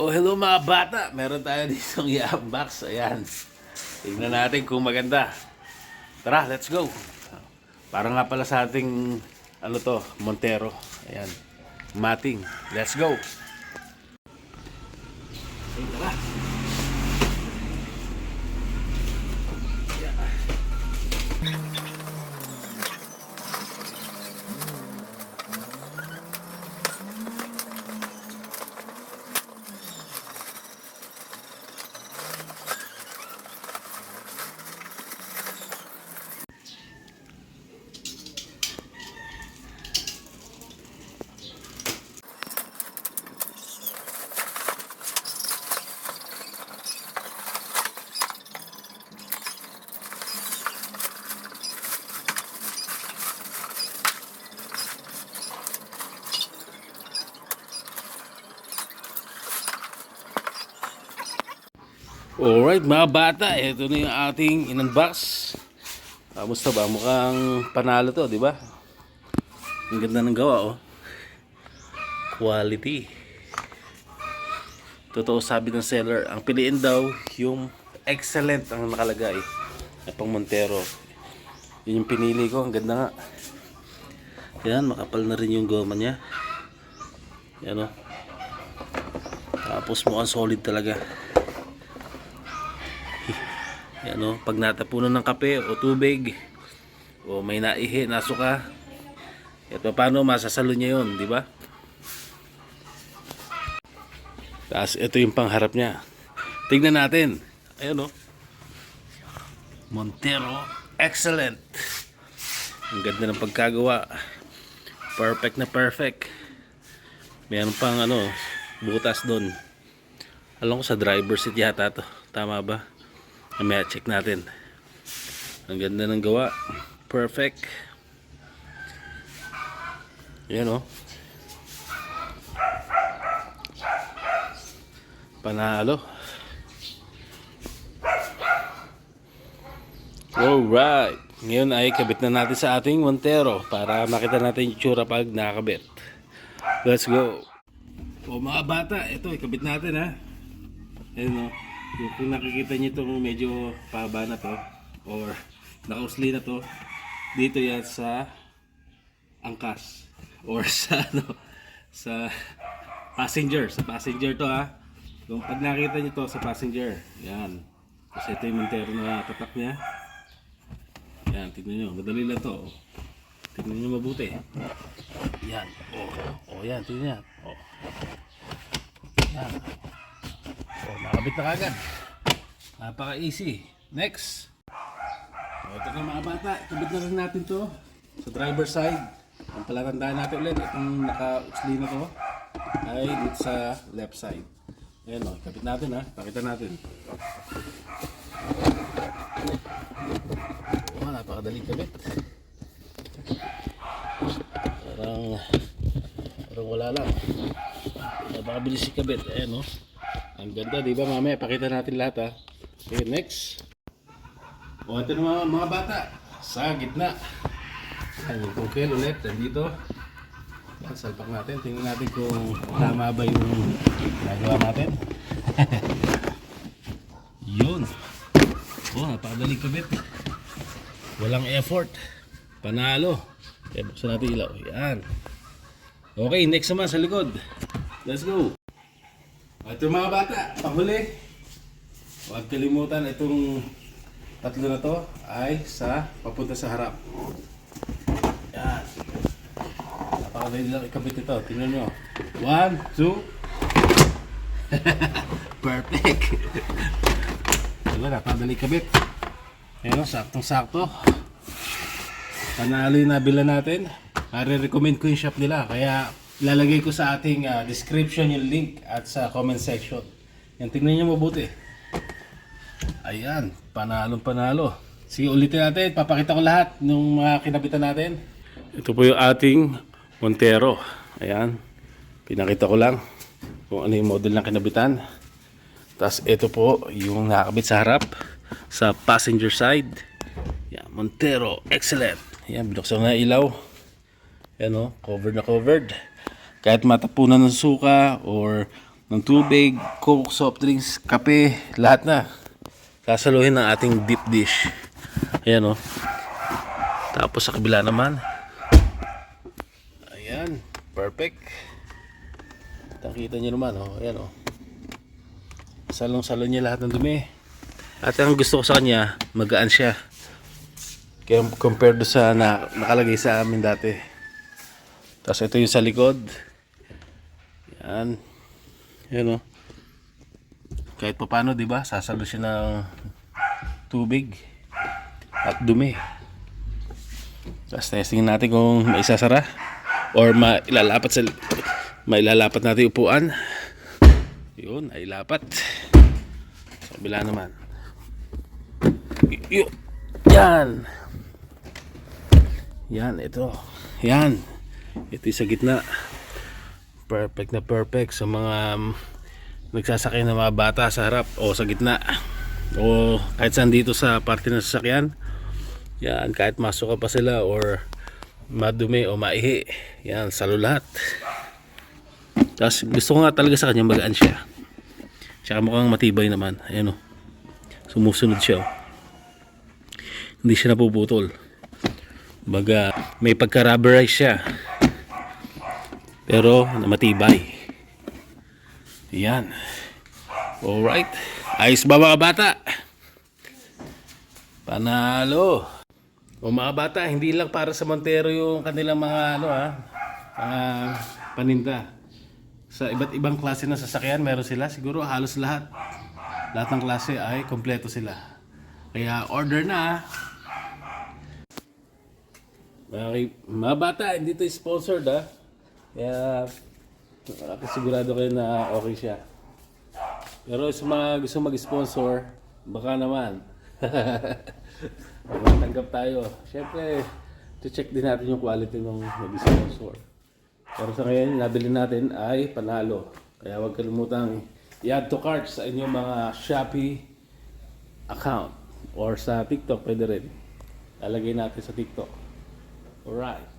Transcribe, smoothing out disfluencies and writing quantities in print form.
Oh, hello mga bata. Meron tayo ditong i-unbox. Ayan. Tingnan natin kung maganda. Tara, let's go. Para nga pala sa ating, ano to, Montero. Ayan. Mating. Let's go. Ay, tara. Alright mga bata, ito na yung ating in-unbox. Kamusta ba? Mukhang panalo to, di ba? Ang ganda ng gawa, oh. Quality. Totoo sabi ng seller, ang piliin daw yung excellent ang nakalagay na pang Montero. Yun yung pinili ko, ang ganda nga. Yan, makapal na rin yung goma niya. Yan, oh. Tapos mukhang solid talaga. Yan, o, pag natapunan ng kape o tubig o may naihi, nasuka, at paano masasalo niya yun, di ba? Tapos ito yung pangharap niya. Tignan natin. Ayan, o, Montero excellent. Ang ganda ng pagkagawa. Perfect na perfect. Mayroon pang ano, butas doon. Alam ko sa driver seat yata to. Tama ba? May check natin. Ang ganda ng gawa. Perfect. Yan, oh. Panalo. Alright. Ngayon ay kabit na natin sa ating Montero para makita natin yung tsura pag nakakabit. Let's go. O mga bata, ito ikabit natin, ha. Ayan, oh. Kung nakikita nyo itong medyo pahaba na to or nakausli na to, dito yan sa angkas or sa ano, sa passenger to, ha. Kung pag nakita nyo to sa passenger, yan, kasi ito yung Montero na tatak nya. Yan, tignan nyo, madali lang to, oh. Tignan nyo mabuti. Yan, oh yan, tignan nyo, oh. Yan. Oh, nakabit na kagad. Napaka-easy. Next. Oh, ito na mga bata. Ikabit na rin natin to sa driver side. Ang palatandaan natin ulit, itong naka-usli na to ay dito sa left side. Ayan, oh, ikabit natin, ha. Pakita natin. Oh, napakadali kabit. Parang wala lang. Napakabilis ikabit. Ayan, oh. Ang ganda, di ba? Mamaya pakita natin lahat, ha. Okay, next. O, ito na mga bata. Sa gitna. Ayan, yung kukil ulit. Nandito. Yan, salpak natin. Tingnan natin kung tama ba yung nagawa natin. Yun. O, napakadaling kabit. Walang effort. Panalo. Okay, buksan natin ilaw. Yan. Okay, next naman sa likod. Let's go. Ito mga bata, panghuli. Huwag kalimutan itong tatlo na to ay papunta sa harap. Yan. Napakadali lang ikabit ito. Tingnan nyo. 1, 2. Perfect. Diba, napakadali ikabit. Ayan o, saktong-sakto. Panalo yung nabila natin. Recommend ko yung shop nila. Kaya ilalagay ko sa ating description yung link at sa comment section. Yan, tingnan nyo mabuti. Ayan, panalo. Sige, ulitin natin. Papakita ko lahat ng mga kinabitan natin. Ito po yung ating Montero. Ayan, pinakita ko lang kung ano yung model ng kinabitan. Tapos ito po yung nakakabit sa harap, sa passenger side. Yan, Montero, excellent. Ayan, binuksan na ilaw. Ayan, oh, covered na covered. Kahit matapunan ng suka or ng tubig, coke, soft drinks, kape, lahat na. Sasaluhin ng ating deep dish. Ayan, oh. Tapos sa kabila naman. Ayan, perfect. Nakita nyo naman, oh. Ayan, oh. Salong-salon niya lahat ng dumi. At ang gusto ko sa kanya, magaan siya. Kaya compared do sa nakalagay sa amin dati. Tapos ito yung sa likod. Yan. Yan, oh. Kahit pa paano, di ba? Sasalo siya ng tubig at dumi. Tapos testingin natin kung maisasara or mailalapat natin upuan. Yun, ay lapat. Sa kabila naman. Yan. Yan, ito. Yan. Ito yung sa gitna. Perfect na perfect sa mga nagsasakay ng mga bata sa harap o sa gitna. O kahit saan dito sa parte ng sasakyan. Yan, kahit masok pa sila or madumi o maihi. Yan, salo lahat. Tapos gusto ko nga talaga sa kanya magaan siya. Tsaka mukhang matibay naman. Ayan, o. Sumusunod siya, o. Hindi siya napuputol. Baga may pagka-rubberize siya. Pero matibay. Yan. Alright. Ayos ba mga bata? Panalo. O mga bata, hindi lang para sa Montero yung kanilang mga paninda. Sa iba't ibang klase ng sasakyan meron sila. Siguro halos lahat. Lahat ng klase ay kompleto sila. Kaya order na. Mga bata, hindi to sponsored ha. Kaya sigurado kayo na okay siya. Pero sa mga gusto mag-sponsor, baka naman. Matanggap tayo. Siyempre, check din natin yung quality ng mag-sponsor. Pero sa ngayon, nabili natin ay panalo. Kaya huwag kalimutang i-add to cart sa inyong mga Shopee account. Or sa TikTok, pwede rin. Lalagay natin sa TikTok. Alright.